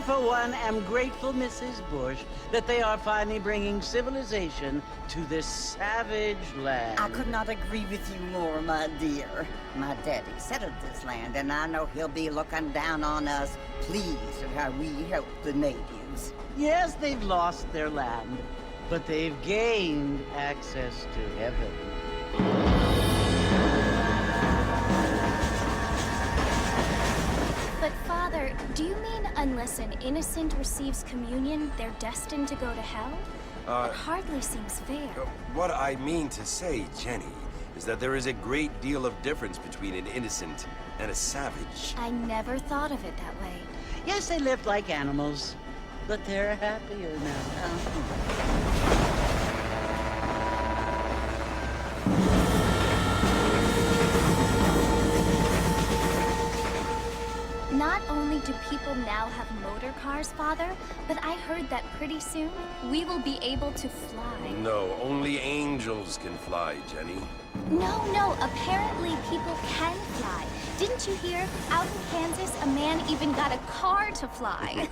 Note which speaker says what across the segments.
Speaker 1: for one, am grateful, Mrs. Bush, that they are finally bringing civilization to this savage land.
Speaker 2: I could not agree with you more, my dear. My daddy settled this land, and I know he'll be looking down on us, pleased at how we help the natives.
Speaker 1: Yes, they've lost their land, but they've gained access to heaven.
Speaker 3: But Father, do you mean unless an innocent receives communion, they're destined to go to hell? That hardly seems fair.
Speaker 4: What I mean to say, Jenny, is that there is a great deal of difference between an innocent and a savage.
Speaker 3: I never thought of it that way.
Speaker 1: Yes, they lived like animals, but they're happier now.
Speaker 3: Not only do people now have motor cars, Father, but I heard that pretty soon we will be able to fly.
Speaker 4: No, only angels can fly, Jenny.
Speaker 3: No, apparently people can fly. Didn't you hear? Out in Kansas, a man even got a car to fly.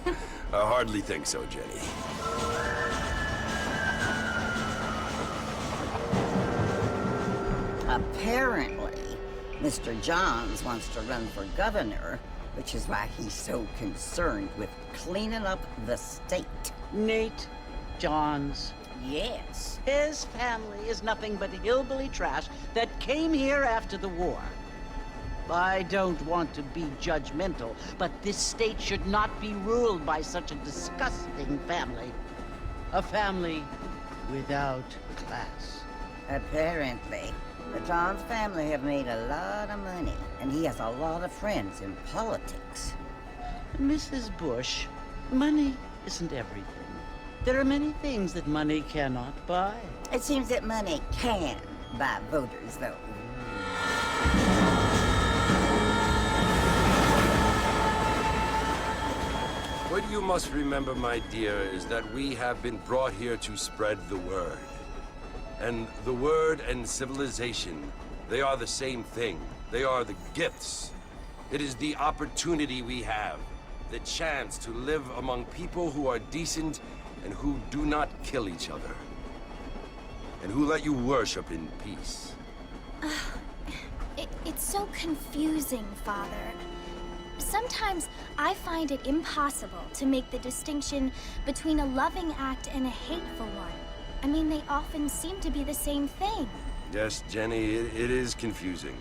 Speaker 4: I hardly think so, Jenny.
Speaker 2: Apparently, Mr. Johns wants to run for governor, which is why he's so concerned with cleaning up the state.
Speaker 1: Nate Johns.
Speaker 2: Yes.
Speaker 1: His family is nothing but hillbilly trash that came here after the war. I don't want to be judgmental, but this state should not be ruled by such a disgusting family. A family without class.
Speaker 2: Apparently. The Johns family have made a lot of money, and he has a lot of friends in politics.
Speaker 1: Mrs. Bush, money isn't everything. There are many things that money cannot buy.
Speaker 2: It seems that money can buy voters, though.
Speaker 4: What you must remember, my dear, is that we have been brought here to spread the word. And the word and civilization, they are the same thing. They are the gifts. It is the opportunity we have, the chance to live among people who are decent and who do not kill each other. And who let you worship in peace.
Speaker 3: It's so confusing, Father. Sometimes I find it impossible to make the distinction between a loving act and a hateful one. I mean, they often seem to be the same thing.
Speaker 4: Yes, Jenny, it is confusing.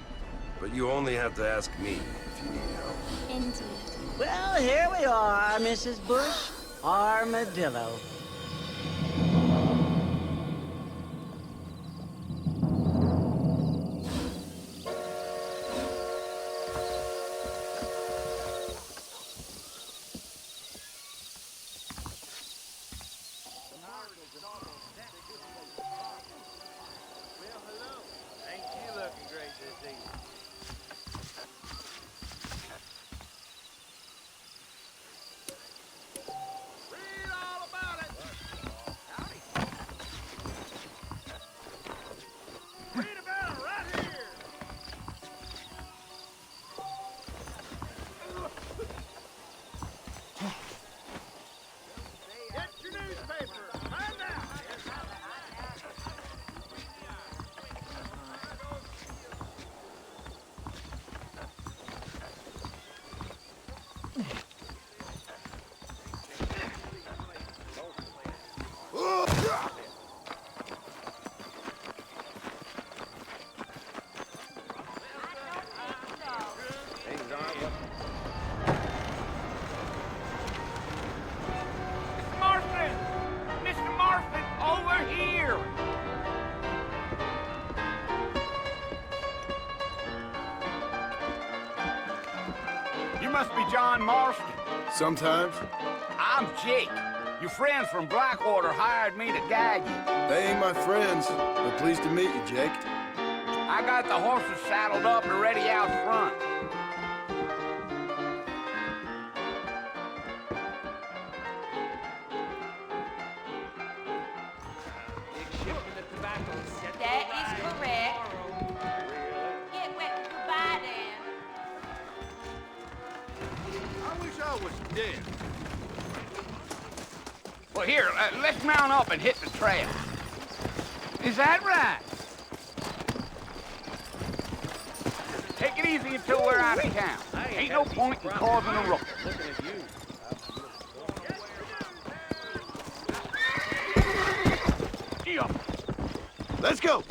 Speaker 4: But you only have to ask me if you need help.
Speaker 3: Indeed.
Speaker 1: Well, here we are, Mrs. Bush. Armadillo.
Speaker 5: Must be John Marston.
Speaker 6: Sometimes.
Speaker 5: I'm Jake. Your friends from Blackwater hired me to guide you.
Speaker 6: They ain't my friends, but pleased to meet you, Jake.
Speaker 5: I got the horses saddled up and ready out front.
Speaker 7: That is correct. Get wet. Goodbye, Dan.
Speaker 6: I wish I was dead.
Speaker 5: Well, here, let's mount up and hit the trail. Is that right? Take it easy until we're out of town. Ain't no point in causing a ruckus.
Speaker 6: Let's go.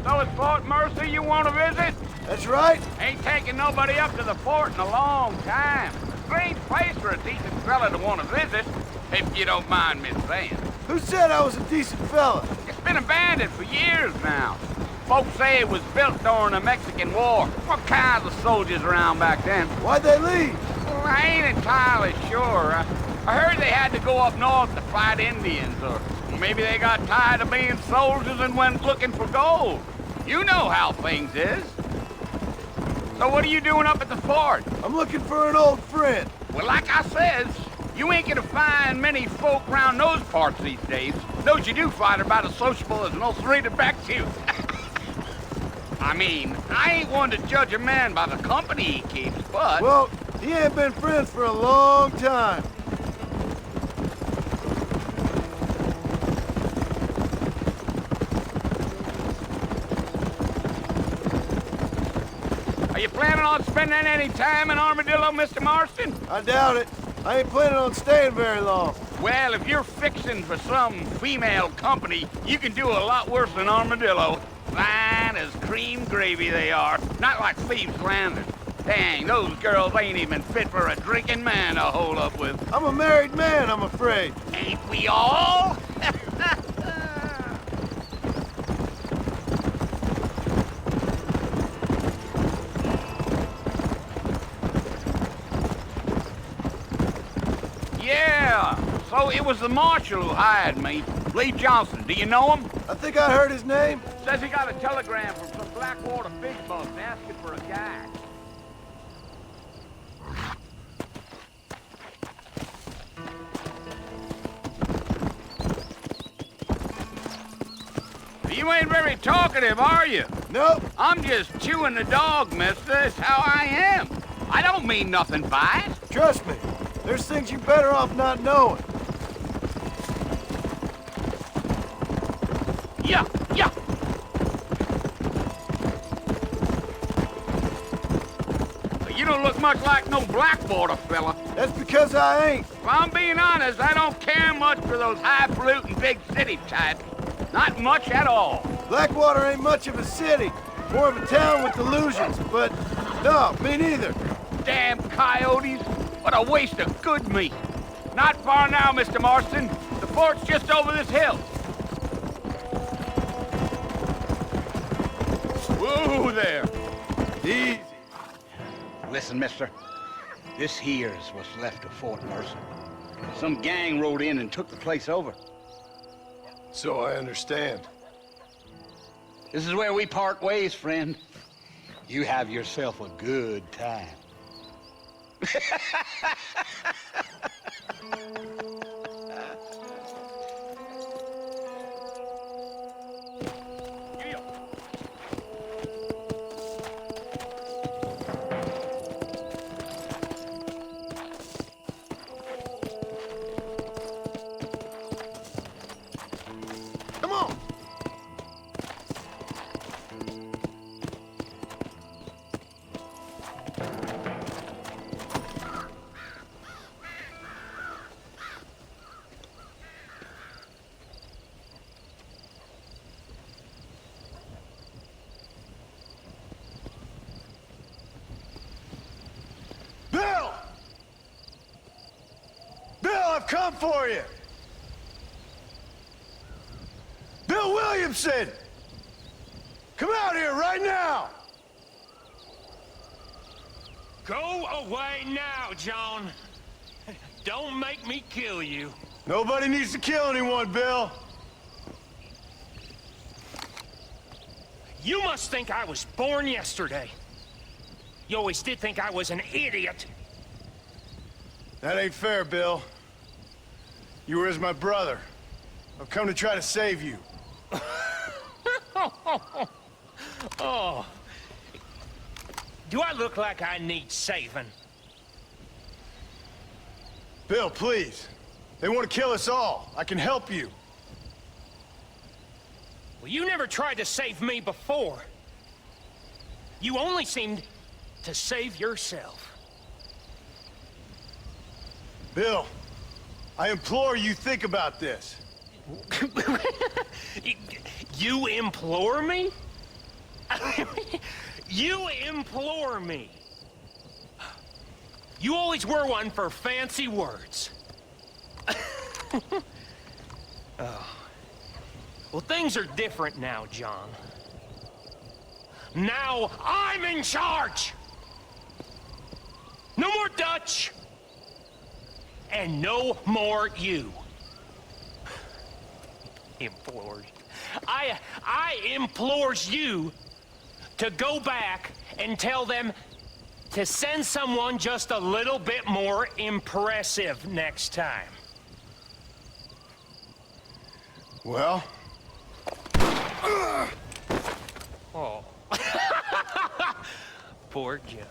Speaker 5: So it's Fort Mercy you want to visit?
Speaker 6: That's right.
Speaker 5: Ain't taking nobody up to the fort in a long time. Strange place for a decent fella to want to visit, if you don't mind me saying.
Speaker 6: Who said I was a decent fella?
Speaker 5: It's been abandoned for years now. Folks say it was built during the Mexican War. What kinds of soldiers around back then?
Speaker 6: Why'd they leave?
Speaker 5: Well, I ain't entirely sure. I heard they had to go up north to fight Indians, or maybe they got tired of being soldiers and went looking for gold. You know how things is. So what are you doing up at the fort?
Speaker 6: I'm looking for an old friend.
Speaker 5: Well, like I says, you ain't gonna find many folk around those parts these days. Those you do find are about as sociable as an ulcerated back tooth. I mean, I ain't one to judge a man by the company he keeps, but...
Speaker 6: Well, he ain't been friends for a long time.
Speaker 5: Are you planning on spending any time in Armadillo, Mr. Marston?
Speaker 6: I doubt it. I ain't planning on staying very long.
Speaker 5: Well, if you're fixing for some female company, you can do a lot worse than Armadillo. Fine as cream gravy they are. Not like Thieves' Landing. Dang, those girls ain't even fit for a drinking man to hold up with.
Speaker 6: I'm a married man, I'm afraid.
Speaker 5: Ain't we all? Yeah, so it was the marshal who hired me. Lee Johnson, do you know him?
Speaker 6: I think I heard his name.
Speaker 5: Says he got a telegram from some Blackwater big bucks asking for a guy. You ain't very talkative, are you?
Speaker 6: Nope.
Speaker 5: I'm just chewing the dog, mister. That's how I am. I don't mean nothing by it.
Speaker 6: Trust me. There's things you're better off not knowing.
Speaker 5: Yeah. You don't look much like no Blackwater fella.
Speaker 6: That's because I ain't.
Speaker 5: If I'm being honest, I don't care much for those highfalutin big city types. Not much at all.
Speaker 6: Blackwater ain't much of a city. More of a town with illusions, but no, me neither.
Speaker 5: Damn coyotes. What a waste of good meat. Not far now, Mr. Marston. The fort's just over this hill. Whoa there.
Speaker 6: Easy.
Speaker 5: Listen, mister. This here's what's left of Fort Mercy. Some gang rode in and took the place over.
Speaker 6: So I understand.
Speaker 5: This is where we part ways, friend. You have yourself a good time.
Speaker 6: Come on. Bill! Bill, I've come for you! Bill Williamson! Come out here right now!
Speaker 8: Go away now, John. Don't make me kill you.
Speaker 6: Nobody needs to kill anyone, Bill.
Speaker 8: You must think I was born yesterday. You always did think I was an idiot.
Speaker 6: That ain't fair, Bill. You were as my brother. I've come to try to save you.
Speaker 8: Oh. Do I look like I need saving?
Speaker 6: Bill, please. They want to kill us all. I can help you.
Speaker 8: Well, you never tried to save me before. You only seemed to save yourself.
Speaker 6: Bill, I implore you think about this.
Speaker 8: You implore me? You implore me. You always were one for fancy words. Oh. Well, things are different now, John. Now I'm in charge! No more Dutch! And no more you. Implores. I implores you to go back and tell them to send someone just a little bit more impressive next time.
Speaker 6: Well?
Speaker 8: Oh. Poor John.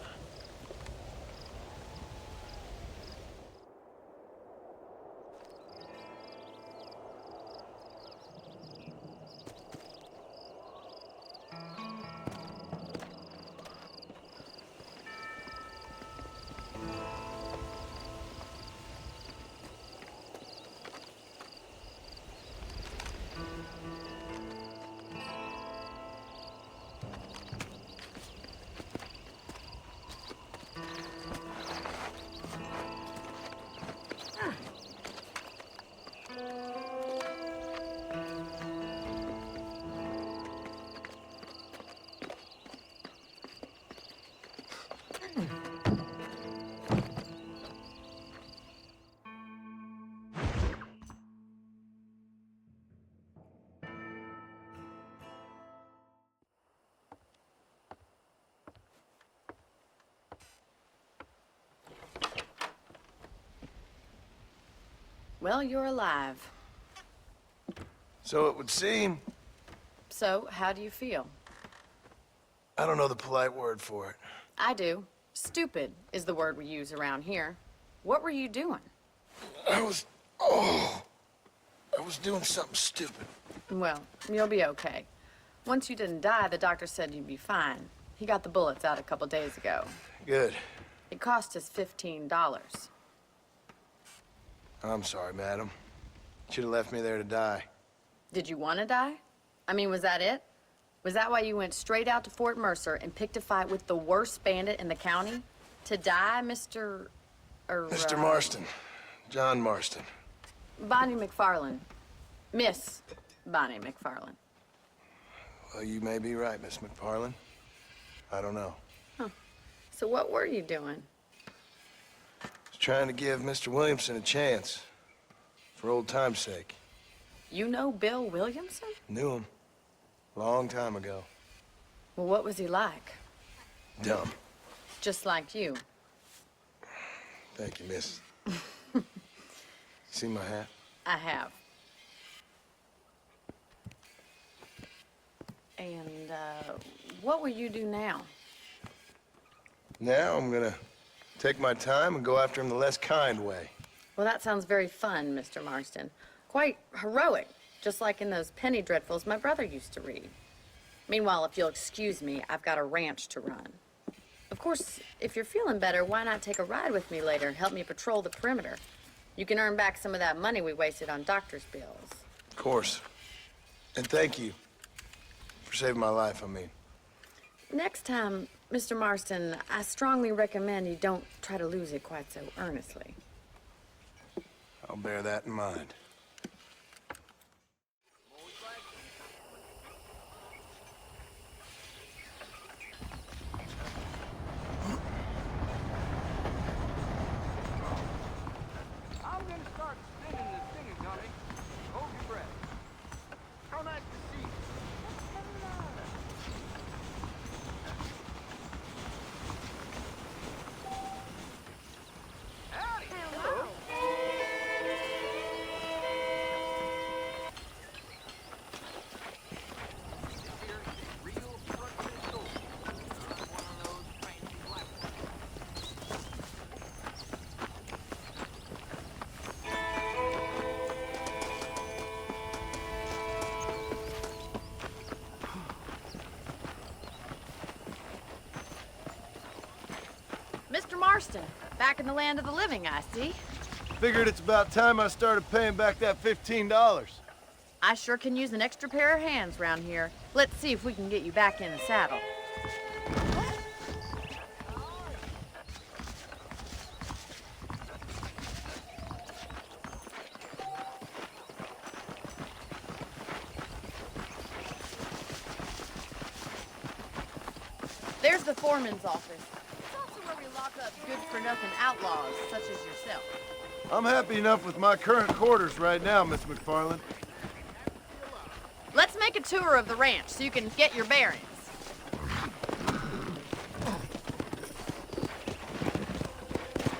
Speaker 9: Well, you're alive.
Speaker 6: So it would seem.
Speaker 9: So, how do you feel?
Speaker 6: I don't know the polite word for it.
Speaker 9: I do. Stupid is the word we use around here. What were you doing?
Speaker 6: I was doing something stupid.
Speaker 9: Well, you'll be okay. Once you didn't die, the doctor said you'd be fine. He got the bullets out a couple days ago.
Speaker 6: Good.
Speaker 9: It cost us $15.
Speaker 6: I'm sorry, madam. Should have left me there to die.
Speaker 9: Did you want to die? I mean, was that it? Was that why you went straight out to Fort Mercer and picked a fight with the worst bandit in the county? To die, Mr.
Speaker 6: Mr. Marston. John Marston.
Speaker 9: Bonnie McFarlane. Miss Bonnie McFarlane.
Speaker 6: Well, you may be right, Miss McFarlane. I don't know.
Speaker 9: Huh. So what were you doing?
Speaker 6: I was trying to give Mr. Williamson a chance. For old time's sake.
Speaker 9: You know Bill Williamson?
Speaker 6: Knew him. Long time ago.
Speaker 9: Well, what was he like?
Speaker 6: Dumb.
Speaker 9: Just like you.
Speaker 6: Thank you, miss. See my hat?
Speaker 9: I have. And, what will you do now?
Speaker 6: Now I'm gonna take my time and go after him the less kind way.
Speaker 9: Well, that sounds very fun, Mr. Marston. Quite heroic, just like in those penny dreadfuls my brother used to read. Meanwhile, if you'll excuse me, I've got a ranch to run. Of course, if you're feeling better, why not take a ride with me later and help me patrol the perimeter? You can earn back some of that money we wasted on doctor's bills.
Speaker 6: Of course. And thank you for saving my life, I mean.
Speaker 9: Next time, Mr. Marston, I strongly recommend you don't try to lose it quite so earnestly.
Speaker 6: I'll bear that in mind.
Speaker 5: I'm gonna start spinning this thing, Johnny. Hold your breath. How nice to see you. Howdy. Hello.
Speaker 9: Marston. Back in the land of the living, I see.
Speaker 6: Figured it's about time I started paying back that $15.
Speaker 9: I sure can use an extra pair of hands round here. Let's see if we can get you back in the saddle. There's the foreman's office. It's also where we lock up good-for-nothing outlaws, such as yourself.
Speaker 6: I'm happy enough with my current quarters right now, Miss McFarland.
Speaker 9: Let's make a tour of the ranch so you can get your bearings.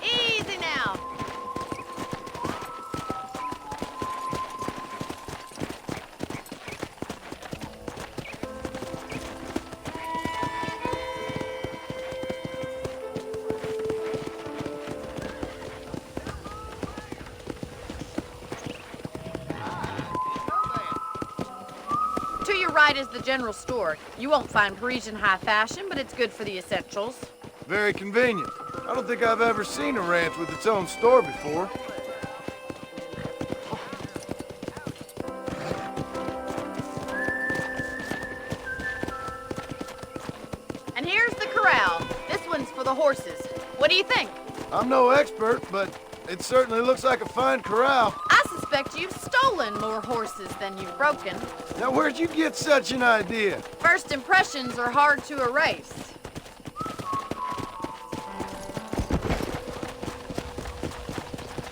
Speaker 9: Easy now. To your right is the general store. You won't find Parisian high fashion, but it's good for the essentials.
Speaker 6: Very convenient. I don't think I've ever seen a ranch with its own store before.
Speaker 9: And here's the corral. This one's for the horses. What do you think?
Speaker 6: I'm no expert, but it certainly looks like a fine corral.
Speaker 9: I suspect you've stolen more horses than you've broken.
Speaker 6: Now, where'd you get such an idea?
Speaker 9: First impressions are hard to erase.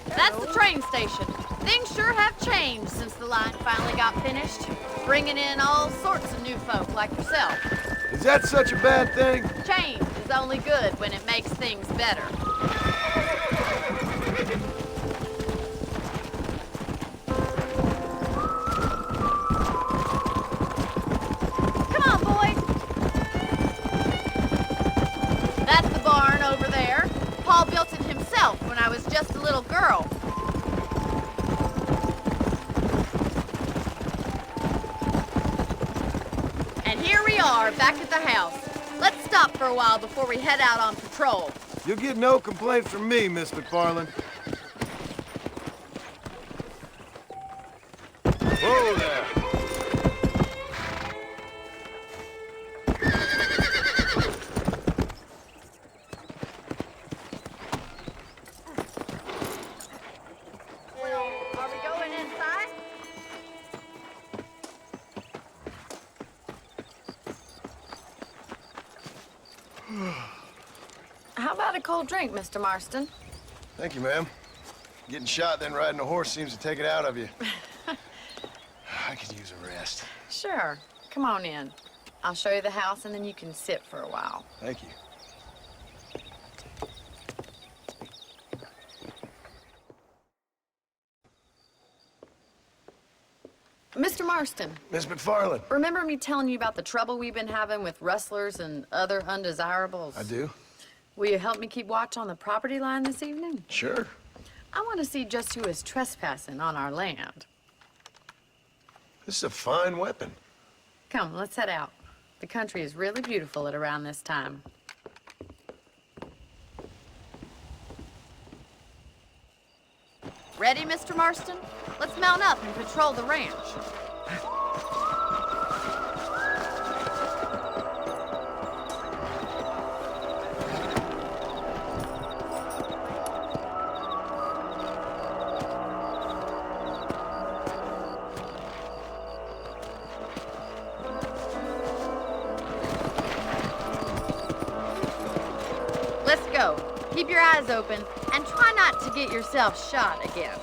Speaker 9: That's the train station. Things sure have changed since the line finally got finished, bringing in all sorts of new folk like yourself.
Speaker 6: Is that such a bad thing?
Speaker 9: Change is only good when it makes things better. Come on, boys. That's the barn over there. Paul built it himself when I was just a little girl. And here we are, back at the house. Let's stop for a while before we head out on patrol.
Speaker 6: You'll get no complaints from me, Miss McFarland. Whoa there!
Speaker 9: Are we going inside? How about a cold drink, Mr. Marston?
Speaker 6: Thank you, ma'am. Getting shot, then riding a horse seems to take it out of you. I could use a rest.
Speaker 9: Sure. Come on in. I'll show you the house, and then you can sit for a while.
Speaker 6: Thank you.
Speaker 9: Mr. Marston,
Speaker 6: Miss McFarland.
Speaker 9: remember me telling you about the trouble we've been having with rustlers and other undesirables?
Speaker 6: I do?
Speaker 9: Will you help me keep watch on the property line this evening?
Speaker 6: Sure.
Speaker 9: I want to see just who is trespassing on our land.
Speaker 6: This is a fine weapon.
Speaker 9: Come, let's head out. The country is really beautiful at around this time. Ready, Mr. Marston? Let's mount up and patrol the ranch. Let's go. Keep your eyes open and try not to get yourself shot again.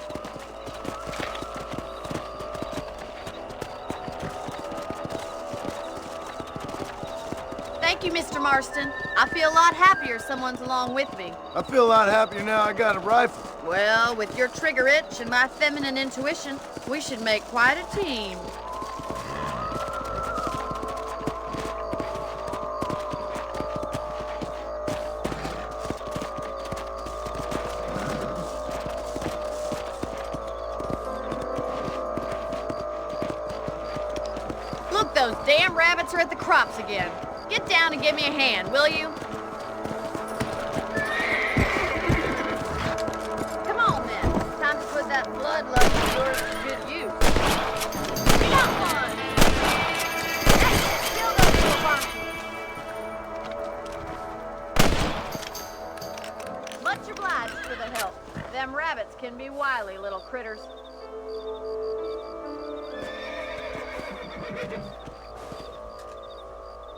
Speaker 9: Thank you, Mr. Marston. I feel a lot happier someone's along with me.
Speaker 6: I feel a lot happier now I got a rifle.
Speaker 9: Well, with your trigger itch and my feminine intuition, we should make quite a team. Look, those damn rabbits are at the crops again. Get down and give me a hand, will you? bloodlust of yours is good use. Got one! Hey, kill those little monkeys. Much obliged for the help. Them rabbits can be wily little critters.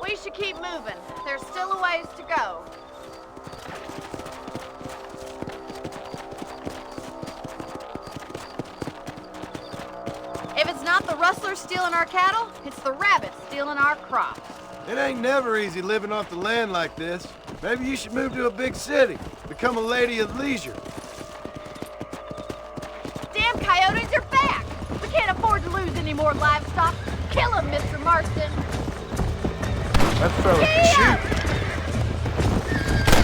Speaker 9: We should keep moving. There's still a ways to go. If it's not the rustlers stealing our cattle, it's the rabbits stealing our crops.
Speaker 6: It ain't never easy living off the land like this. Maybe you should move to a big city. Become a lady of leisure.
Speaker 9: Damn coyotes are back! We can't afford to lose any more livestock. Kill them, Mr. Marston.
Speaker 6: That fella can shoot.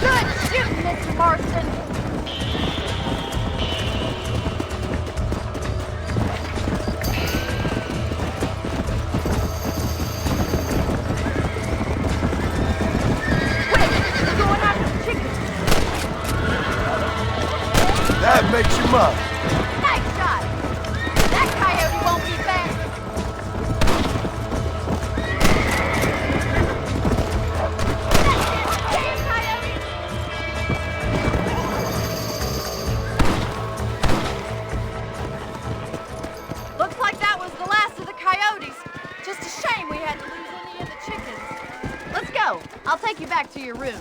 Speaker 9: Good shooting, Mr. Marston. Quick, they're going after the chickens.
Speaker 6: That makes you mine.
Speaker 9: Nice shot. That coyote won't be back. Damn coyote. Looks like that was the last of the coyotes. Just a shame we had to lose any of the chickens. Let's go. I'll take you back to your room.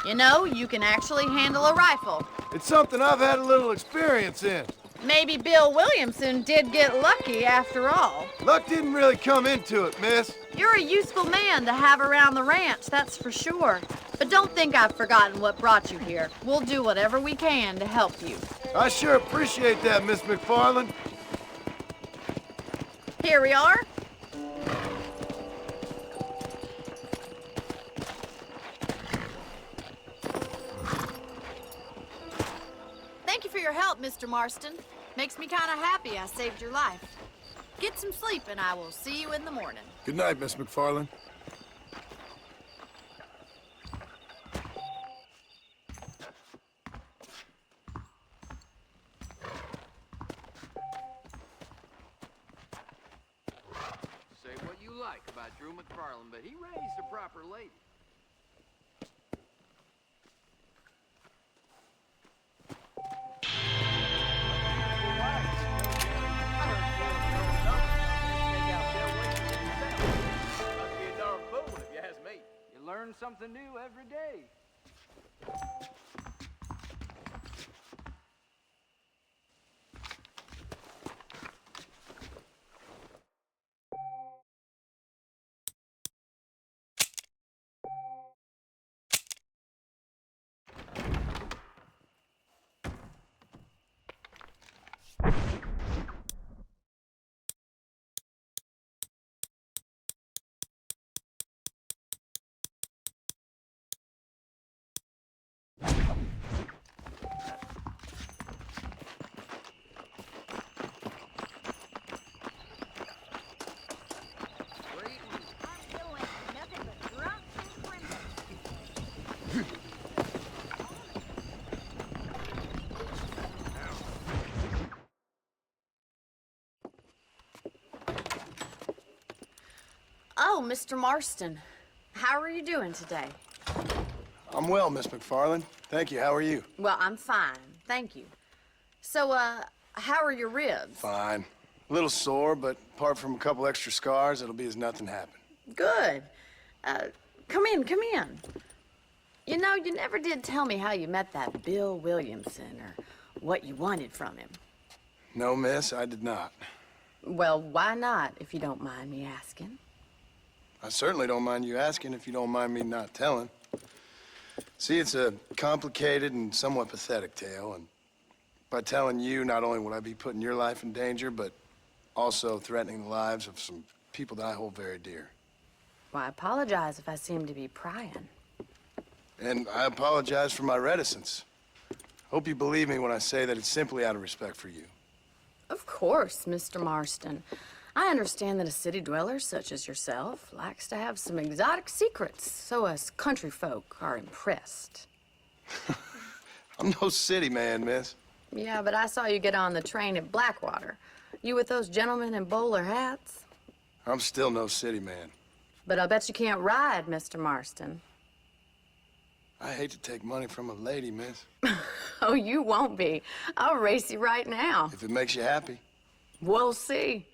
Speaker 9: You know, you can actually handle a rifle.
Speaker 6: It's something I've had a little experience in.
Speaker 9: Maybe Bill Williamson did get lucky after all.
Speaker 6: Luck didn't really come into it, miss.
Speaker 9: You're a useful man to have around the ranch, that's for sure. But don't think I've forgotten what brought you here. We'll do whatever we can to help you.
Speaker 6: I sure appreciate that, Miss McFarland.
Speaker 9: Here we are. Thank you for your help, Mr. Marston. Makes me kind of happy I saved your life. Get some sleep and I will see you in the morning.
Speaker 6: Good night, Miss McFarland.
Speaker 5: Say what you like about Drew McFarland, but he raised a proper lady. You learn something new every day.
Speaker 9: Oh, Mr. Marston. How are you doing today?
Speaker 6: I'm well, Miss McFarland. Thank you. How are you?
Speaker 9: Well, I'm fine. Thank you. So, how are your ribs?
Speaker 6: Fine. A little sore, but apart from a couple extra scars, it'll be as nothing happened.
Speaker 9: Good. Come in, come in. You know, you never did tell me how you met that Bill Williamson or what you wanted from him.
Speaker 6: No, miss, I did not.
Speaker 9: Well, why not, if you don't mind me asking?
Speaker 6: I certainly don't mind you asking if you don't mind me not telling. See, it's a complicated and somewhat pathetic tale, and by telling you, not only would I be putting your life in danger, but also threatening the lives of some people that I hold very dear.
Speaker 9: Well, I apologize if I seem to be prying.
Speaker 6: And I apologize for my reticence. Hope you believe me when I say that it's simply out of respect for you.
Speaker 9: Of course, Mr. Marston. I understand that a city dweller such as yourself likes to have some exotic secrets, so us country folk are impressed.
Speaker 6: I'm no city man, miss.
Speaker 9: Yeah, but I saw you get on the train at Blackwater. You with those gentlemen in bowler hats?
Speaker 6: I'm still no city man.
Speaker 9: But I bet you can't ride, Mr. Marston.
Speaker 6: I hate to take money from a lady, miss.
Speaker 9: Oh, you won't be. I'll race you right now.
Speaker 6: If it makes you happy.
Speaker 9: We'll see.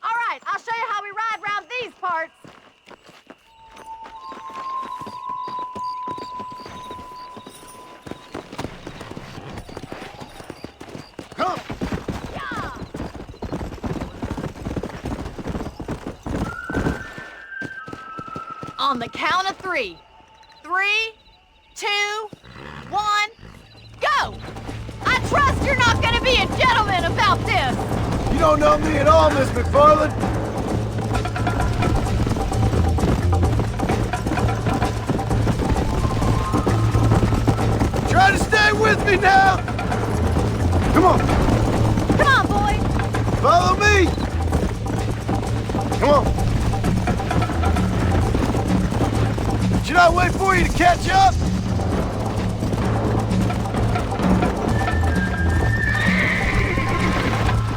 Speaker 10: All right, I'll show you how we ride round these parts.
Speaker 6: Come!
Speaker 10: On the count of 3. 3, 2, 1, go! I trust you're not gonna be a gentleman about this.
Speaker 6: You don't know me at all, Miss McFarland. Try to stay with me now! Come on!
Speaker 10: Come on, boy!
Speaker 6: Follow me! Come on! Should I wait for you to catch up?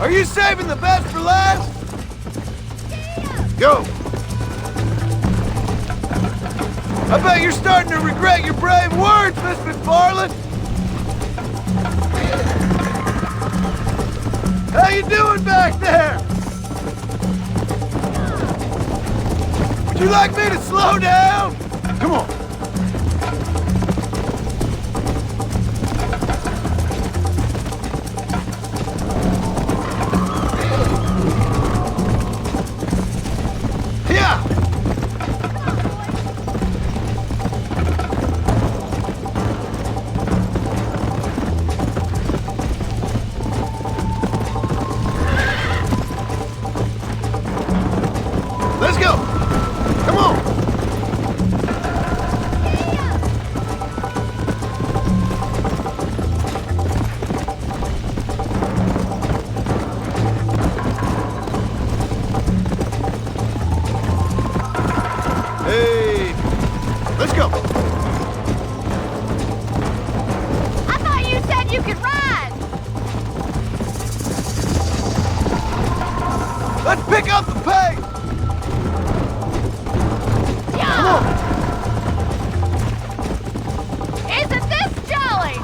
Speaker 6: Are you saving the best for last? Go! I bet you're starting to regret your brave words, Miss McFarland! How you doing back there? Would you like me to slow down? Come on! Yeah! Let's go! Come on! Hey! Let's go!
Speaker 10: I thought you said you could ride.
Speaker 6: Let's pick up the pace! Come on!
Speaker 10: Isn't this jolly?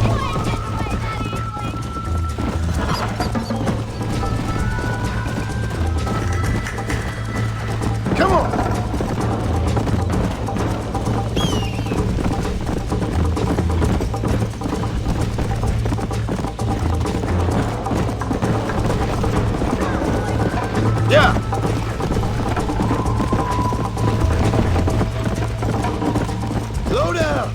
Speaker 10: You ain't getting away that easily.
Speaker 6: Come on! Yeah! Slow down!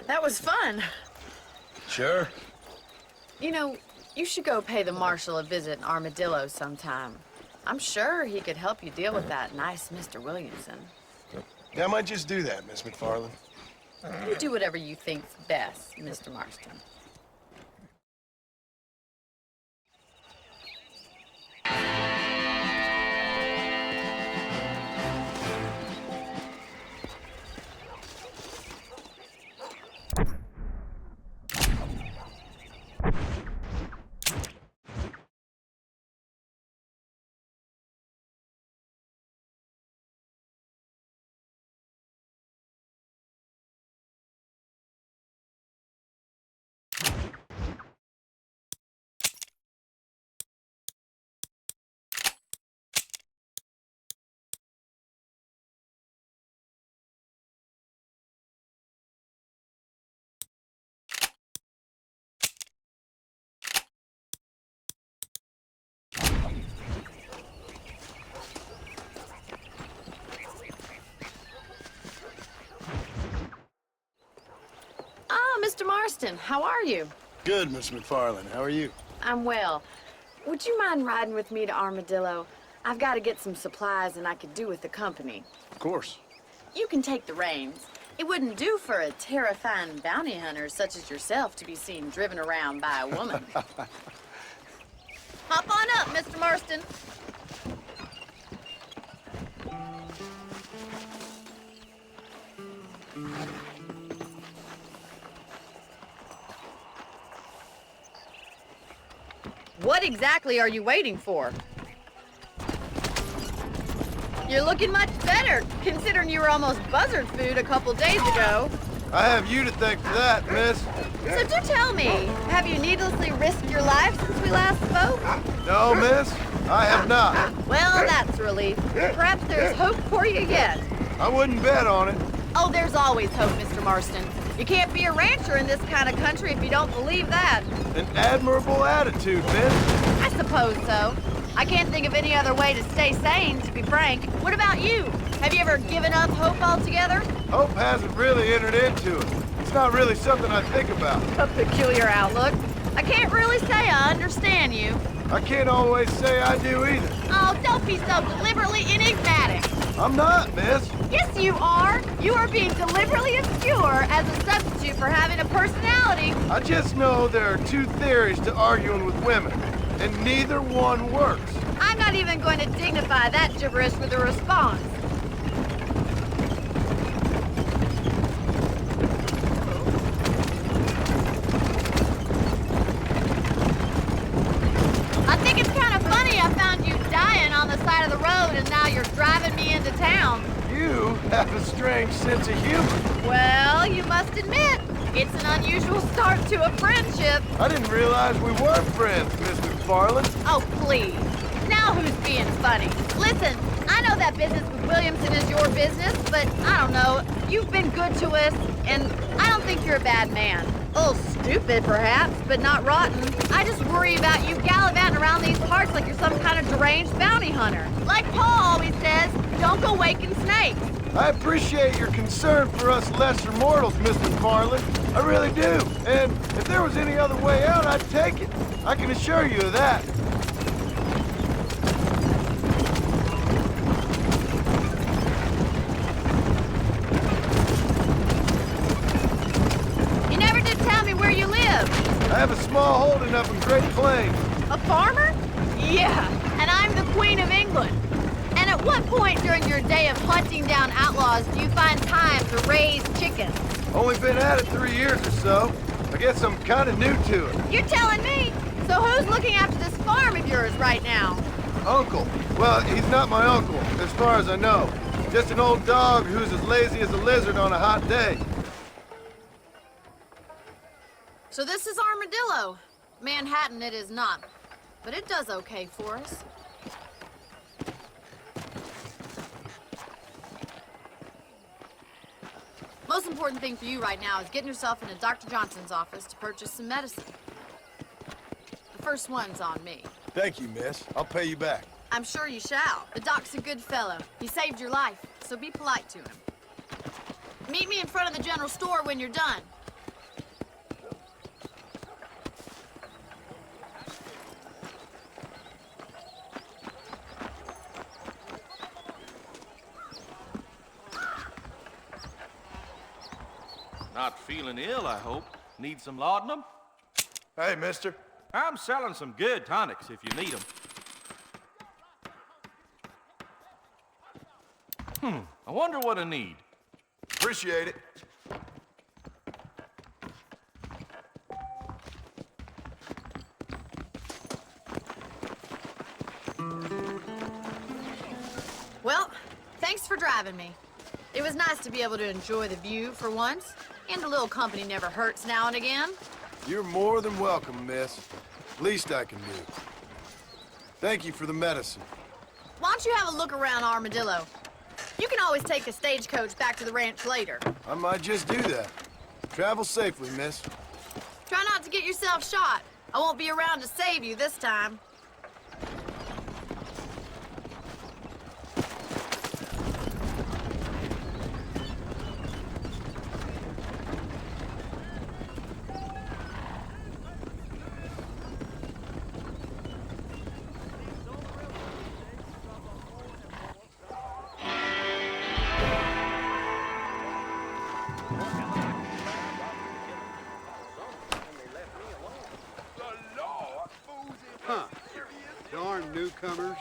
Speaker 9: That was fun.
Speaker 6: Sure.
Speaker 9: You know, you should go pay the marshal a visit in Armadillo sometime. I'm sure he could help you deal with that nice Mr. Williamson.
Speaker 6: Yeah, I might just do that, Miss McFarland.
Speaker 9: You do whatever you think's best, Mr. Marston. Mr. Marston, how are you?
Speaker 6: Good, Miss McFarland. How are you?
Speaker 9: I'm well. Would you mind riding with me to Armadillo? I've got to get some supplies and I could do with the company.
Speaker 6: Of course.
Speaker 9: You can take the reins. It wouldn't do for a terrifying bounty hunter such as yourself to be seen driven around by a woman. Hop on up, Mr. Marston. What exactly are you waiting for? You're looking much better, considering you were almost buzzard food a couple days ago.
Speaker 6: I have you to thank for that, miss.
Speaker 9: So do tell me, have you needlessly risked your life since we last spoke?
Speaker 6: No, miss, I have not.
Speaker 9: Well, that's a relief. Perhaps there's hope for you yet.
Speaker 6: I wouldn't bet on it.
Speaker 9: Oh, there's always hope, Mr. Marston. You can't be a rancher in this kind of country if you don't believe that.
Speaker 6: An admirable attitude, miss.
Speaker 9: I suppose so. I can't think of any other way to stay sane, to be frank. What about you? Have you ever given up hope altogether?
Speaker 6: Hope hasn't really entered into it. It's not really something I think about.
Speaker 9: A peculiar outlook. I can't really say I understand you.
Speaker 6: I can't always say I do either.
Speaker 9: Oh, don't be so deliberately enigmatic.
Speaker 6: I'm not, miss.
Speaker 9: Yes, you are. You are being deliberately obscure as a substitute for having a personality.
Speaker 6: I just know there are two theories to arguing with women, and neither one works.
Speaker 9: I'm not even going to dignify that gibberish with a response. I think it's kind of funny I found you dying on the side of the road and now you're driving me into town.
Speaker 6: You have a strange sense of humor.
Speaker 9: Well, you must admit, it's an unusual start to a friendship.
Speaker 6: I didn't realize we were friends, Miss McFarland.
Speaker 9: Oh, please. Now who's being funny? Listen, I know that business with Williamson is your business, but I don't know. You've been good to us, and I don't think you're a bad man. A little stupid, perhaps, but not rotten. I just worry about you gallivanting around these parts like you're some kind of deranged bounty hunter. Like Paul always says, don't go waking snakes.
Speaker 6: I appreciate your concern for us lesser mortals, Miss McFarland. I really do. And if there was any other way out, I'd take it. I can assure you of that.
Speaker 9: You never did tell me where you live.
Speaker 6: I have a small holding up in Great Plains.
Speaker 9: A farmer? Yeah, and I'm the Queen of England. And at what point during your day of hunting down outlaws do you find time to raise chickens?
Speaker 6: Only been at it 3 years or so. I guess I'm kind of new to it.
Speaker 9: You're telling me? So who's looking after this farm of yours right now?
Speaker 6: Uncle. Well, he's not my uncle, as far as I know. Just an old dog who's as lazy as a lizard on a hot day.
Speaker 9: So this is Armadillo. Manhattan it is not, but it does okay for us. Most important thing for you right now is getting yourself into Dr. Johnson's office to purchase some medicine. The first one's on me.
Speaker 6: Thank you, miss. I'll pay you back.
Speaker 9: I'm sure you shall. The doc's a good fellow. He saved your life, so be polite to him. Meet me in front of the general store when you're done.
Speaker 11: Not feeling ill, I hope. Need some laudanum?
Speaker 6: Hey, mister.
Speaker 11: I'm selling some good tonics if you need them. I wonder what I need.
Speaker 6: Appreciate it.
Speaker 9: Well, thanks for driving me. It was nice to be able to enjoy the view for once, and a little company never hurts now and again.
Speaker 6: You're more than welcome, miss. Least I can do. Thank you for the medicine.
Speaker 9: Why don't you have a look around Armadillo? You can always take a stagecoach back to the ranch later.
Speaker 6: I might just do that. Travel safely, miss.
Speaker 9: Try not to get yourself shot. I won't be around to save you this time.
Speaker 12: newcomers.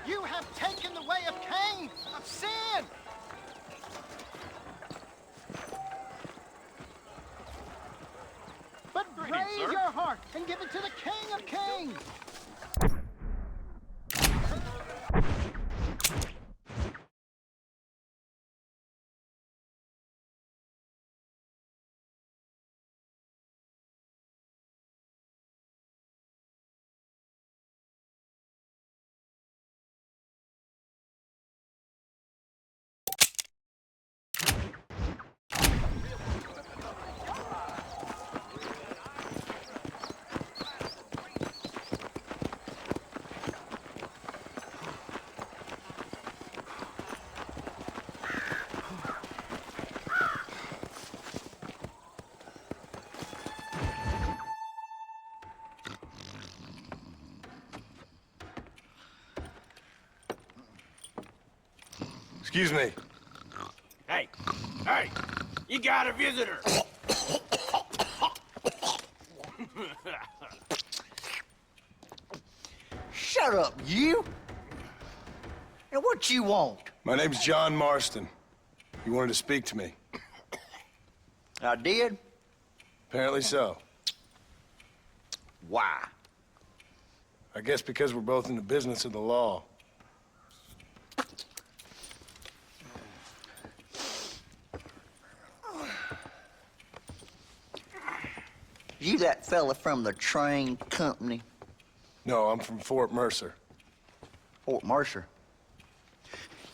Speaker 12: You have taken the way of Cain, of sin. But raise your heart and give it to the King of Kings.
Speaker 6: Excuse me.
Speaker 13: Hey, you got a visitor.
Speaker 14: Shut up, you! And what you want?
Speaker 6: My name's John Marston. You wanted to speak to me.
Speaker 14: I did?
Speaker 6: Apparently so.
Speaker 14: Why?
Speaker 6: I guess because we're both in the business of the law.
Speaker 14: You that fella from the train company?
Speaker 6: No, I'm from Fort Mercer.
Speaker 14: Fort Mercer?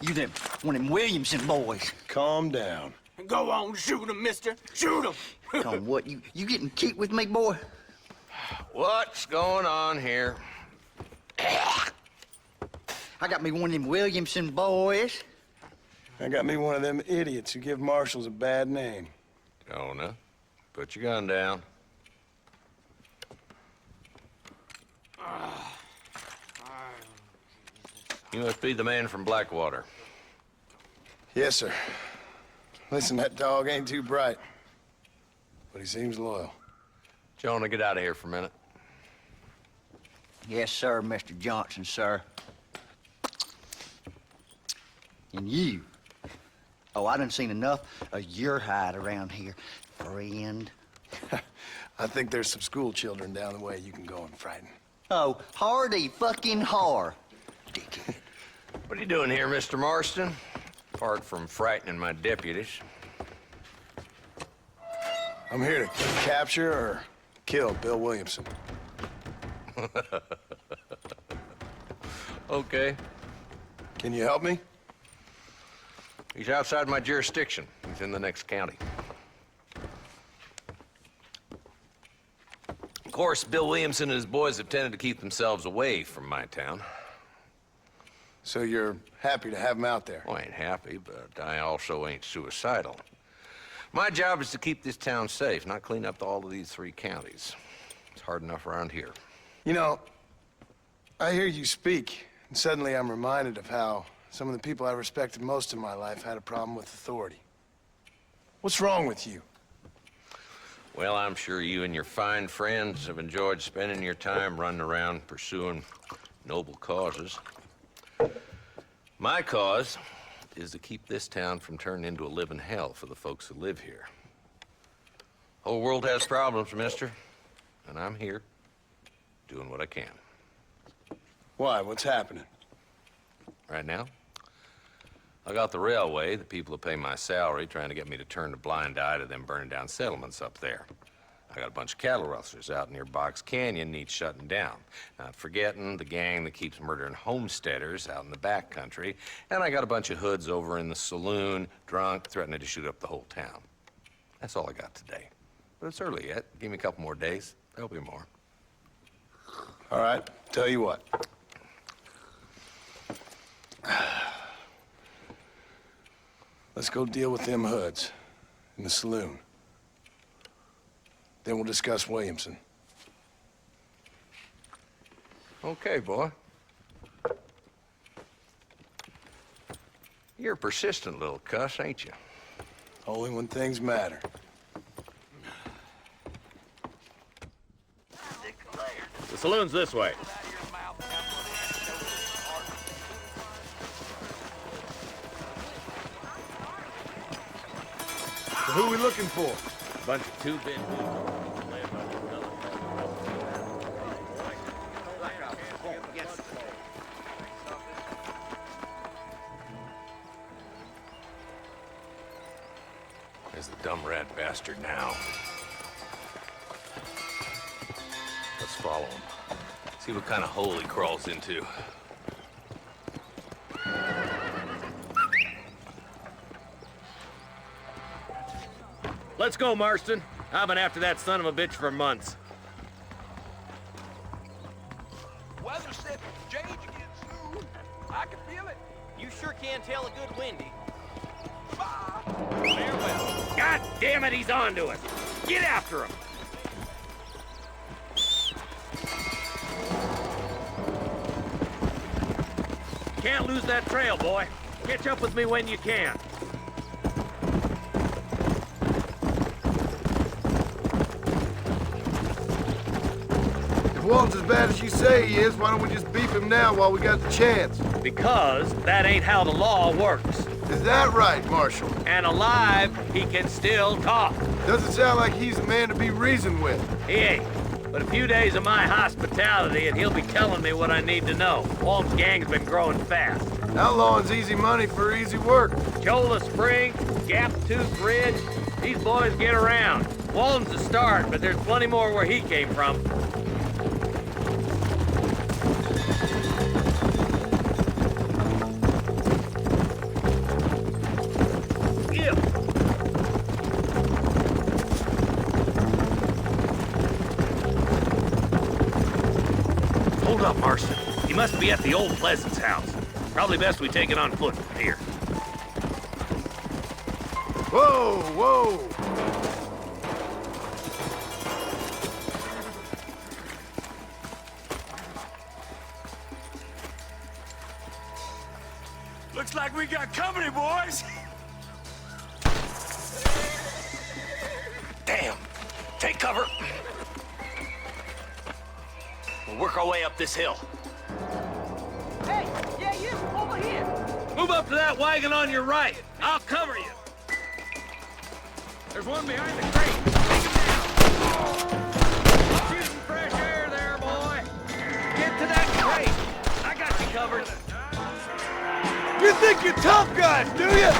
Speaker 14: You them, one of them Williamson boys.
Speaker 6: Calm down.
Speaker 13: Go on, shoot him, mister. Shoot him.
Speaker 14: On what, you getting cute with me, boy?
Speaker 5: What's going on here?
Speaker 14: I got me one of them Williamson boys.
Speaker 6: I got me one of them idiots who give marshals a bad name.
Speaker 5: Jonah, put your gun down. You must be the man from Blackwater.
Speaker 6: Yes, sir. Listen, that dog ain't too bright, but he seems loyal.
Speaker 5: Jonah, get out of here for a minute.
Speaker 14: Yes, sir, Mr. Johnson, sir. And you. Oh, I done seen enough of your hide around here, friend.
Speaker 6: I think there's some school children down the way you can go and frighten.
Speaker 14: Oh, hardy fucking har. Dickhead.
Speaker 5: What are you doing here, Mr. Marston? Apart from frightening my deputies.
Speaker 6: I'm here to capture or kill Bill Williamson.
Speaker 5: Okay.
Speaker 6: Can you help me?
Speaker 5: He's outside my jurisdiction. He's in the next county. Of course, Bill Williamson and his boys have tended to keep themselves away from my town.
Speaker 6: So you're happy to have him out there?
Speaker 5: Well, I ain't happy, but I also ain't suicidal. My job is to keep this town safe, not clean up all of these 3 counties. It's hard enough around here.
Speaker 6: You know, I hear you speak, and suddenly I'm reminded of how some of the people I respected most in my life had a problem with authority. What's wrong with you?
Speaker 5: Well, I'm sure you and your fine friends have enjoyed spending your time running around pursuing noble causes. My cause is to keep this town from turning into a living hell for the folks who live here. Whole world has problems, mister, and I'm here doing what I can.
Speaker 6: Why? What's happening?
Speaker 5: Right now, I got the railway, the people who pay my salary, trying to get me to turn a blind eye to them burning down settlements up there. I got a bunch of cattle rustlers out near Box Canyon needs shutting down. Not forgetting the gang that keeps murdering homesteaders out in the back country. And I got a bunch of hoods over in the saloon, drunk, threatening to shoot up the whole town. That's all I got today. But it's early yet. Give me a couple more days. There'll be more.
Speaker 6: All right, tell you what. let's go deal with them hoods in the saloon. Then we'll discuss Williamson.
Speaker 15: Okay, boy. You're a persistent little cuss, ain't you?
Speaker 6: Only when things matter.
Speaker 5: The saloon's this way.
Speaker 6: So who are we looking for?
Speaker 5: Bunch of two-bit dudes.
Speaker 15: There's the dumb rat bastard now. Let's follow him. See what kind of hole he crawls into.
Speaker 5: Let's go, Marston. I've been after that son of a bitch for months.
Speaker 11: Weather set to change again soon. I can feel it. You sure can tell a good windy.
Speaker 5: Farewell. God damn it, he's on to us. Get after him. Can't lose that trail, boy. Catch up with me when you can.
Speaker 6: If Walton's as bad as you say he is, why don't we just beef him now while we got the chance?
Speaker 5: Because that ain't how the law works.
Speaker 6: Is that right, Marshal?
Speaker 5: And alive, he can still talk.
Speaker 6: Doesn't sound like he's a man to be reasoned with.
Speaker 5: He ain't. But a few days of my hospitality and he'll be telling me what I need to know. Walton's gang's been growing fast.
Speaker 6: Outlawing's easy money for easy work.
Speaker 5: Cholla Spring, Gap Tooth Ridge, these boys get around. Walton's a start, but there's plenty more where he came from. Hold up, Marston. He must be at the old Pleasance house. Probably best we take it on foot from here.
Speaker 6: Whoa, whoa!
Speaker 13: Looks like we got company, boys.
Speaker 5: Damn. Take cover. We'll work our way up this hill.
Speaker 13: Hey, yeah, you, over here.
Speaker 5: Move up to that wagon on your right. I'll cover you. There's one behind the crate. Take him down. Shooting fresh air there, boy. Get to that crate. I got you covered.
Speaker 6: You think you're tough guys, do you?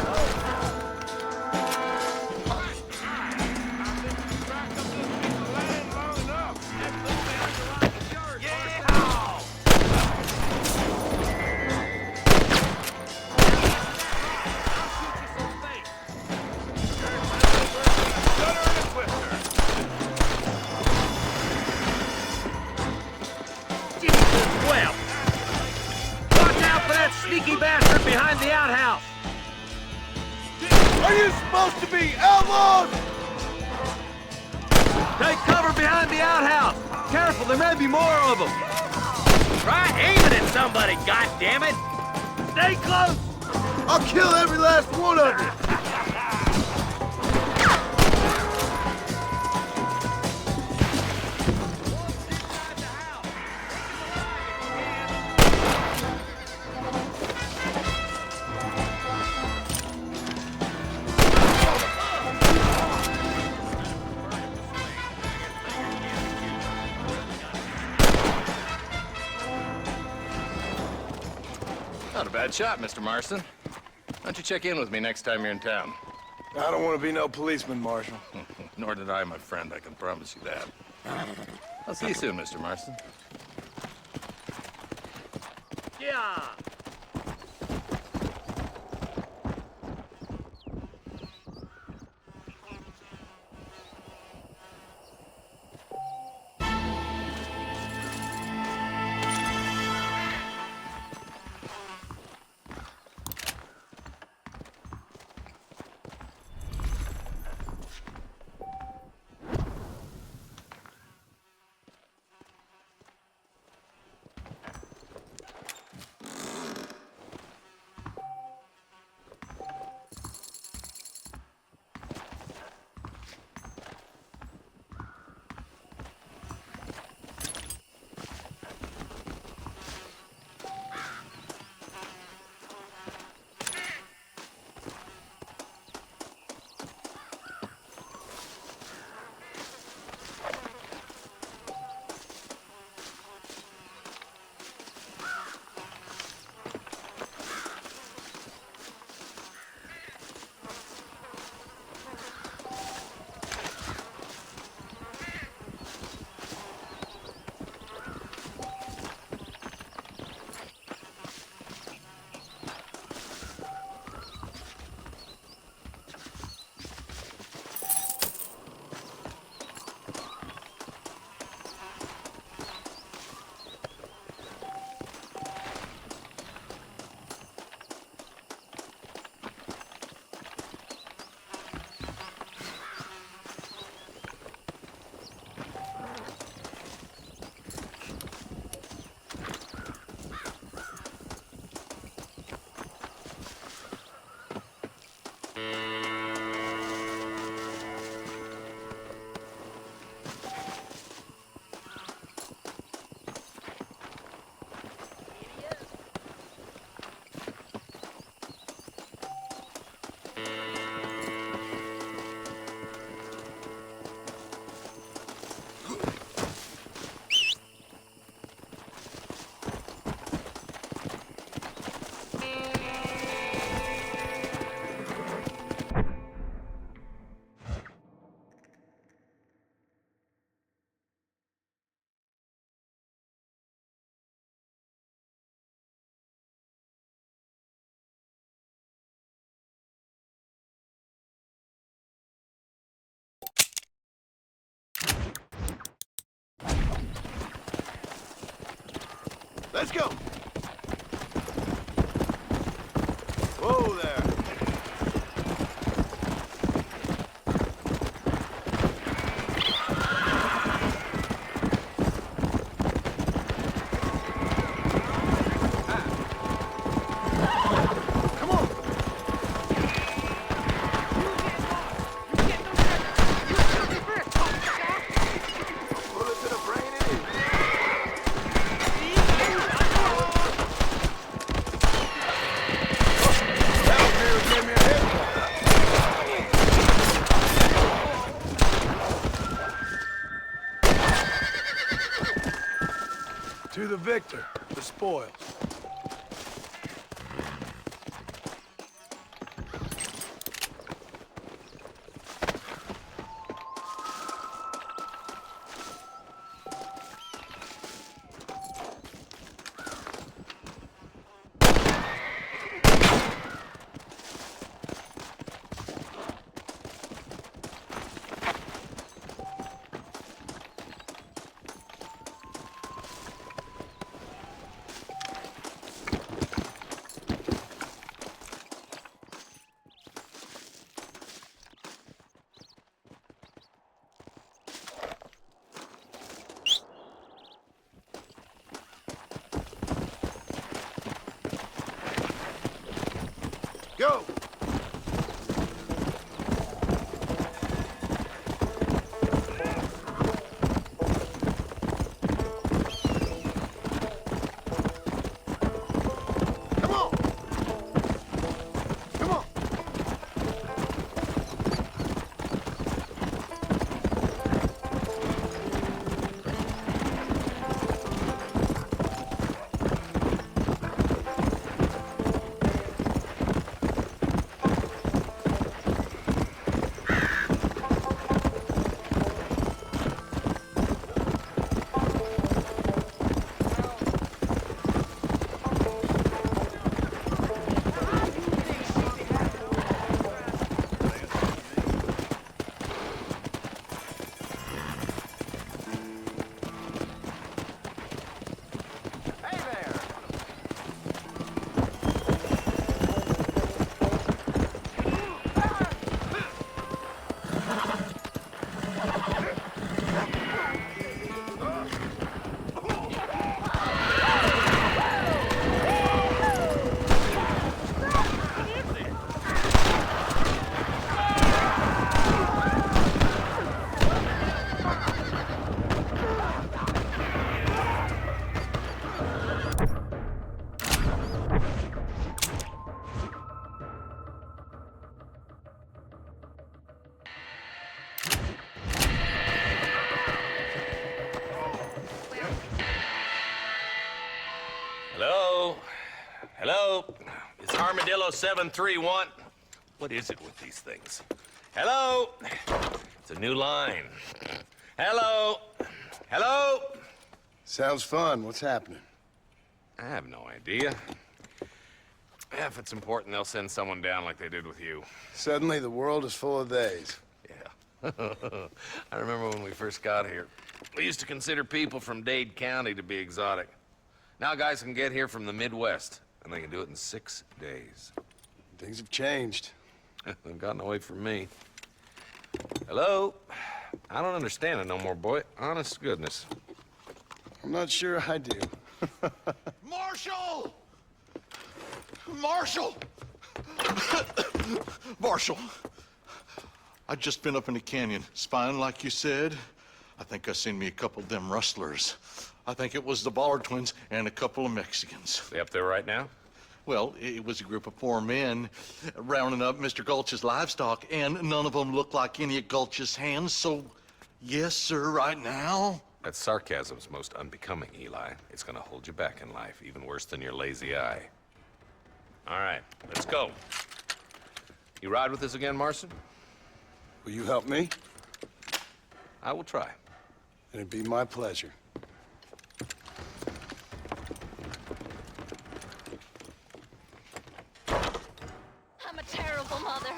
Speaker 5: Sneaky bastard behind the outhouse!
Speaker 6: Are you supposed to be outlaws?
Speaker 5: Take cover behind the outhouse! Careful, there may be more of them! Try aiming at somebody, goddammit! Stay close!
Speaker 6: I'll kill every last one of you!
Speaker 15: Not a bad shot, Mr. Marston. Why don't you check in with me next time you're in town?
Speaker 6: I don't want to be no policeman, Marshal.
Speaker 15: Nor did I, my friend. I can promise you that. I'll see you soon, Mr. Marston.
Speaker 5: Yeah!
Speaker 6: Let's go. Whoa there. To the victor, the spoils. Go! Come on! Come on!
Speaker 15: Hello? Hello? It's Armadillo 731. What is it with these things? Hello? It's a new line. Hello? Hello?
Speaker 6: Sounds fun. What's happening?
Speaker 5: I have no idea. If it's important, they'll send someone down like they did with you.
Speaker 6: Suddenly, the world is full of theys.
Speaker 5: Yeah. I remember when we first got here. We used to consider people from Dade County to be exotic. Now guys can get here from the Midwest, and they can do it in 6 days.
Speaker 6: Things have changed.
Speaker 5: They've gotten away from me. Hello? I don't understand it no more, boy. Honest to goodness.
Speaker 6: I'm not sure I do.
Speaker 11: Marshall! Marshall! Marshall!
Speaker 16: I just been up in the canyon, spying like you said. I think I seen me a couple of them rustlers. I think it was the Ballard twins and a couple of Mexicans.
Speaker 5: They up there right now?
Speaker 16: Well, it was a group of 4 men rounding up Mr. Gulch's livestock, and none of them looked like any of Gulch's hands, so yes, sir, right now.
Speaker 5: That sarcasm's most unbecoming, Eli. It's gonna hold you back in life, even worse than your lazy eye. All right, let's go. You ride with us again, Marston?
Speaker 6: Will you help me?
Speaker 5: I will try.
Speaker 6: And it'd be my pleasure.
Speaker 10: I'm a terrible mother.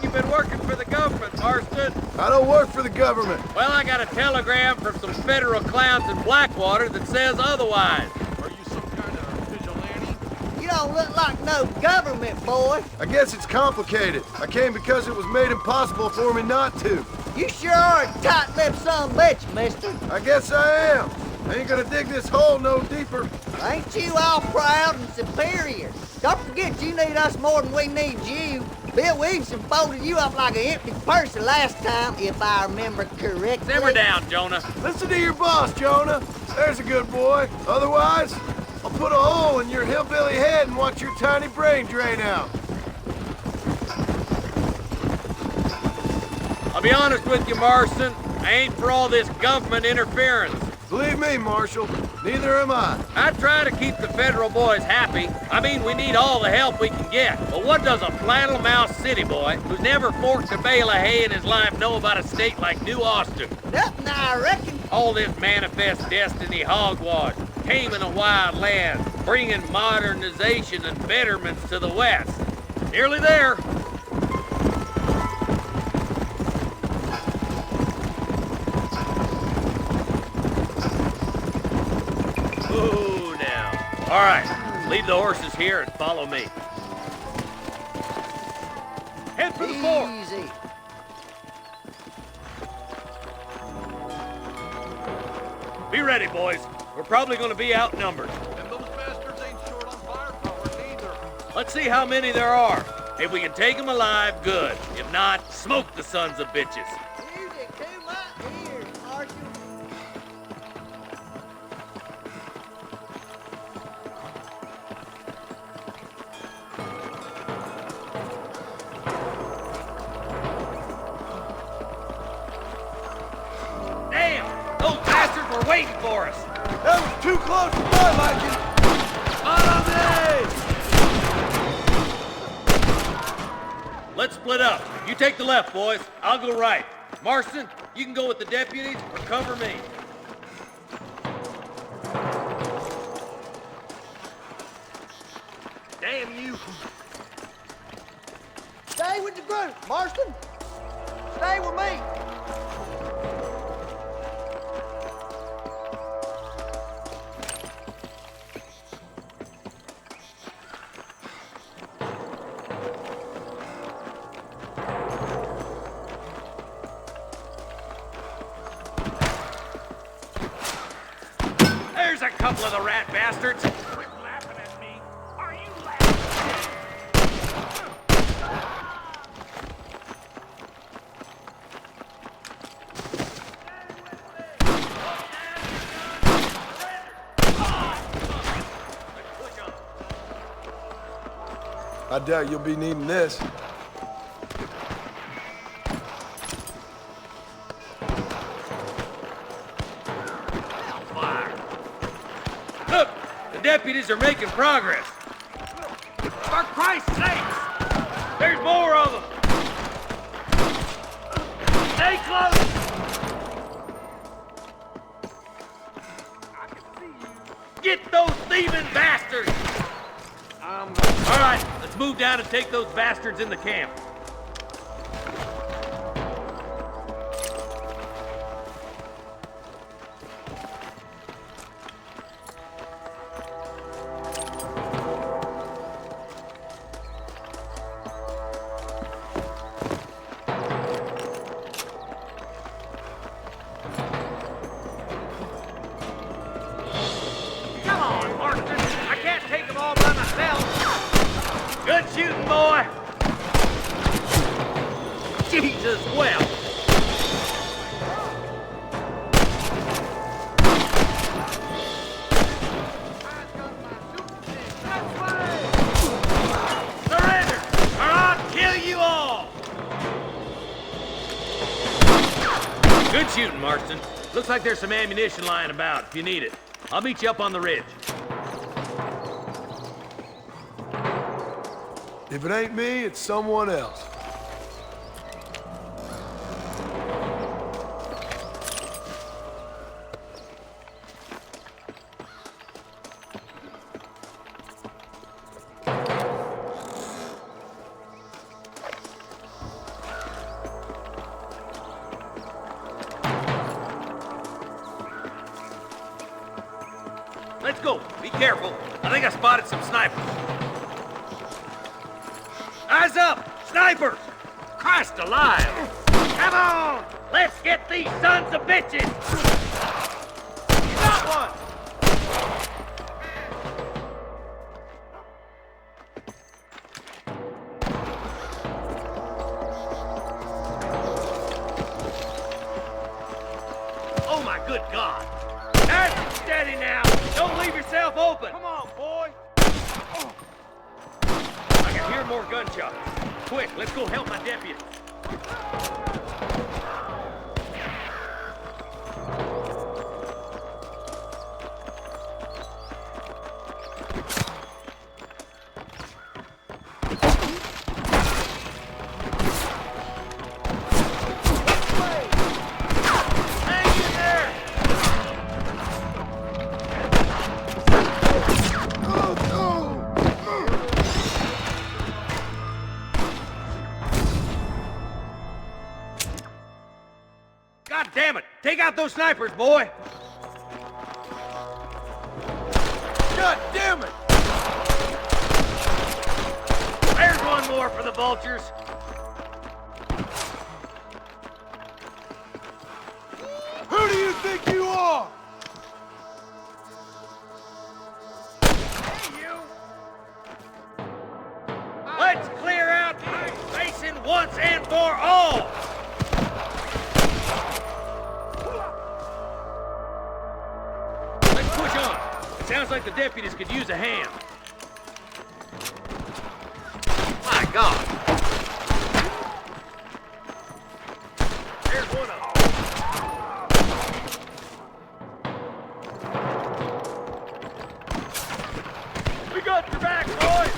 Speaker 5: you've been working for the government, Marston.
Speaker 6: I don't work for the government.
Speaker 5: Well, I got a telegram from some federal clowns in Blackwater that says otherwise.
Speaker 16: Are you some kind of vigilante?
Speaker 2: You don't look like no government boy.
Speaker 6: I guess it's complicated. I came because it was made impossible for me not to.
Speaker 2: You sure are a tight-lipped son of a bitch, mister.
Speaker 6: I guess I am. I ain't gonna dig this hole no deeper.
Speaker 2: Ain't you all proud and superior? Don't forget you need us more than we need you. Bill Williamson folded you up like an empty purse the last time, if I remember correctly.
Speaker 5: Simmer down, Jonah.
Speaker 6: Listen to your boss, Jonah. There's a good boy. Otherwise, I'll put a hole in your hillbilly head and watch your tiny brain drain out.
Speaker 5: I'll be honest with you, Marston. I ain't for all this government interference.
Speaker 6: Believe me, Marshal, neither am I.
Speaker 5: I try to keep the federal boys happy. I mean, we need all the help we can get. But what does a flannel-mouthed city boy who's never forked a bale of hay in his life know about a state like New Austin?
Speaker 2: Nothing, I reckon.
Speaker 5: All this manifest destiny hogwash, taming a wild land, bringing modernization and betterments to the West. Nearly there. Ooh, now. All right, leave the horses here and follow me. Head for the fort.
Speaker 2: Easy.
Speaker 5: Be ready, boys. We're probably going to be outnumbered.
Speaker 16: And those bastards ain't short on firepower neither.
Speaker 5: Let's see how many there are. If we can take them alive, good. If not, smoke the sons of bitches.
Speaker 2: Music to my ears, Marshal.
Speaker 5: Damn! Those bastards were waiting for us.
Speaker 6: That was too close for my liking.
Speaker 5: Follow me! Let's split up. You take the left, boys. I'll go right. Marston, you can go with the deputies or cover me. Damn you!
Speaker 12: Stay with the group, Marston. Stay with me.
Speaker 5: There's a couple of the rat bastards. Quit laughing at me. Are you laughing?
Speaker 6: I doubt you'll be needing this.
Speaker 5: Look, the deputies are making progress. For Christ's sakes! There's more of them! Stay close! Get those thieving bastards! All right, let's move down and take those bastards in the camp. Come on, Marston. I can't take them all by myself. Good shooting, boy. Jesus, well. Surrender, or I'll kill you all. Good shooting, Marston. Looks like there's some ammunition lying about if you need it. I'll meet you up on the ridge.
Speaker 6: If it ain't me, it's someone else.
Speaker 11: Careful. I think I spotted some snipers. Eyes up! Snipers! Christ alive! Come on! Let's get these sons of bitches! You got one! Oh my good God! Nice and steady now! Don't leave yourself open! Come on, boy! I can hear more gunshots. Quick, let's go help my deputy. God damn it! Take out those snipers, boy! God damn it! There's one more for the vultures. Who do you think you are? Hey, you! Let's clear out this basin once and for all! Push on. It sounds like the deputies could use a hand. My God. There's one of them. We got your back, boys.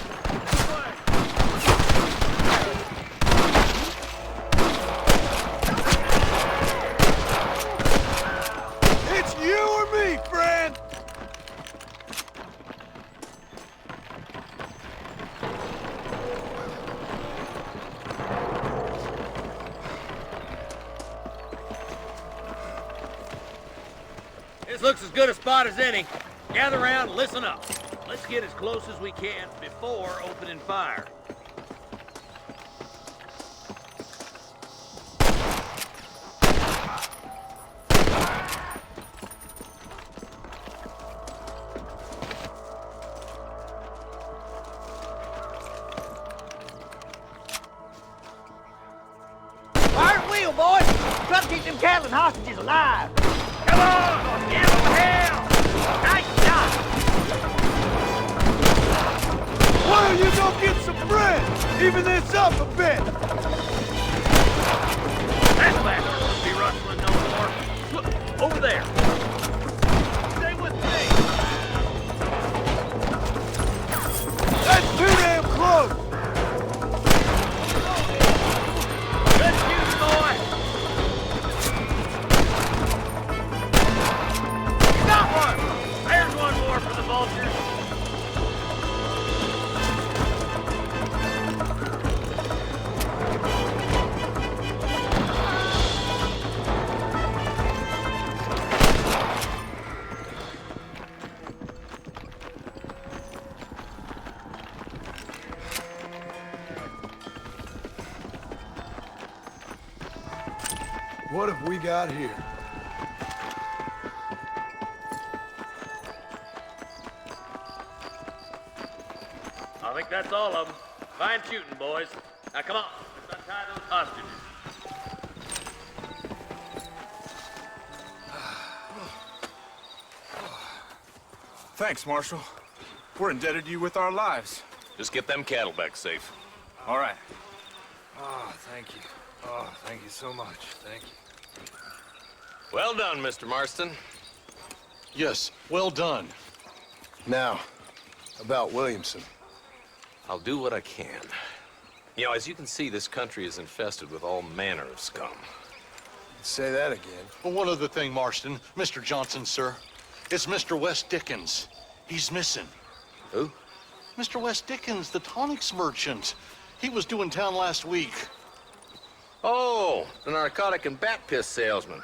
Speaker 11: It's you or me, friend. This looks as good a spot as any. Gather around and listen up. Let's get as close as we can before opening fire. Fire at will, boys! Try to keep them cattle and hostages alive! Come on! Give them hell! Nice shot! Why don't you go get some bread? Even this up a bit! That bastard won't be rustling no more. Look, over there. Stay with me! That's too damn close! Good shooting, boy! Got one! There's one more for the vultures.
Speaker 6: What have we got here?
Speaker 11: I think that's all of them. Fine shooting, boys. Now come on, let's untie those hostages.
Speaker 17: Thanks, Marshal. We're indebted to you with our lives.
Speaker 15: Just get them cattle back safe.
Speaker 17: All right.
Speaker 6: Oh, thank you. Oh, thank you so much. Thank you.
Speaker 15: Well done, Mr. Marston.
Speaker 16: Yes, well done.
Speaker 6: Now, about Williamson.
Speaker 15: I'll do what I can. You know, as you can see, this country is infested with all manner of scum.
Speaker 6: Say that again.
Speaker 16: Well, one other thing, Marston. Mr. Johnson, sir. It's Mr. West Dickens. He's missing.
Speaker 15: Who?
Speaker 16: Mr. West Dickens, the tonics merchant. He was due in town last week.
Speaker 15: Oh, the narcotic and bat piss salesman.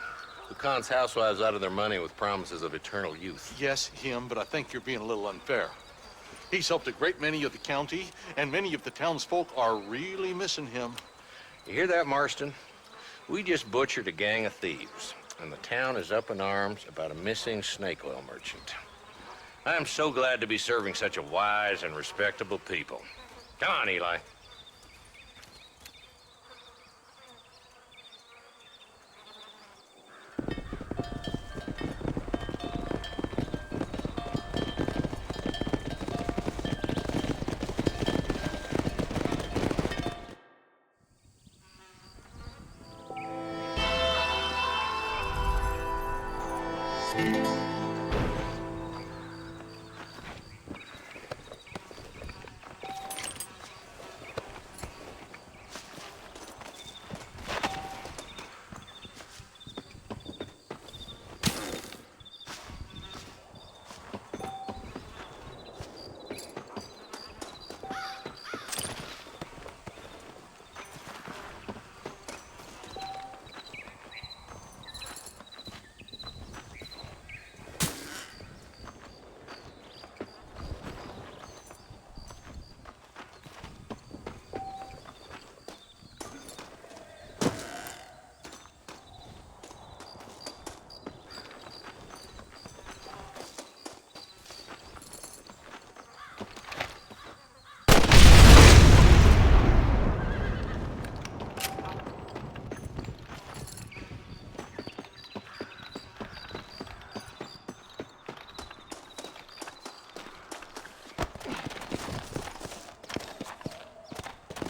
Speaker 15: who cons housewives out of their money with promises of eternal youth.
Speaker 16: Yes, him, but I think you're being a little unfair. He's helped a great many of the county, and many of the townsfolk are really missing him.
Speaker 15: You hear that, Marston? We just butchered a gang of thieves, and the town is up in arms about a missing snake oil merchant. I am so glad to be serving such a wise and respectable people. Come on, Eli.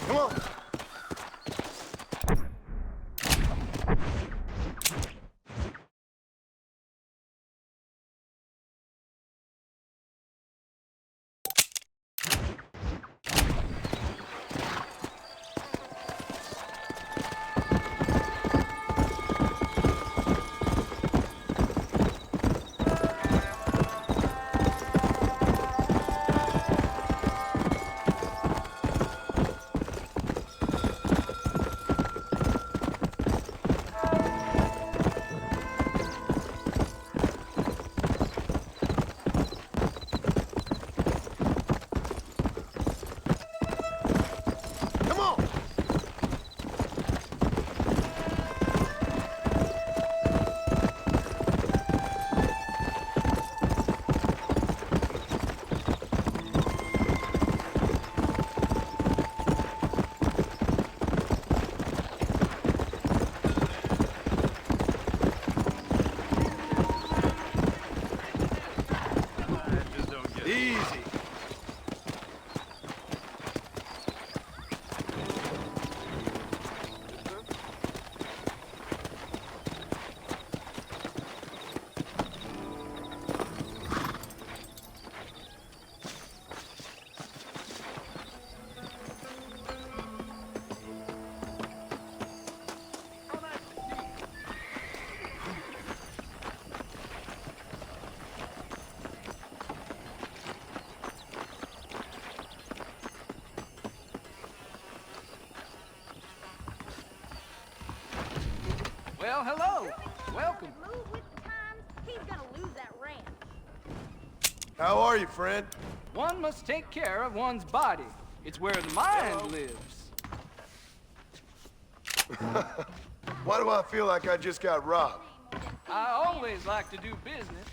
Speaker 6: Come on.
Speaker 13: Well, hello. Welcome.
Speaker 10: Move with the times, he's gonna lose that ranch.
Speaker 6: How are you, friend?
Speaker 13: One must take care of one's body. It's where the mind lives.
Speaker 6: Why do I feel like I just got robbed?
Speaker 13: I always like to do business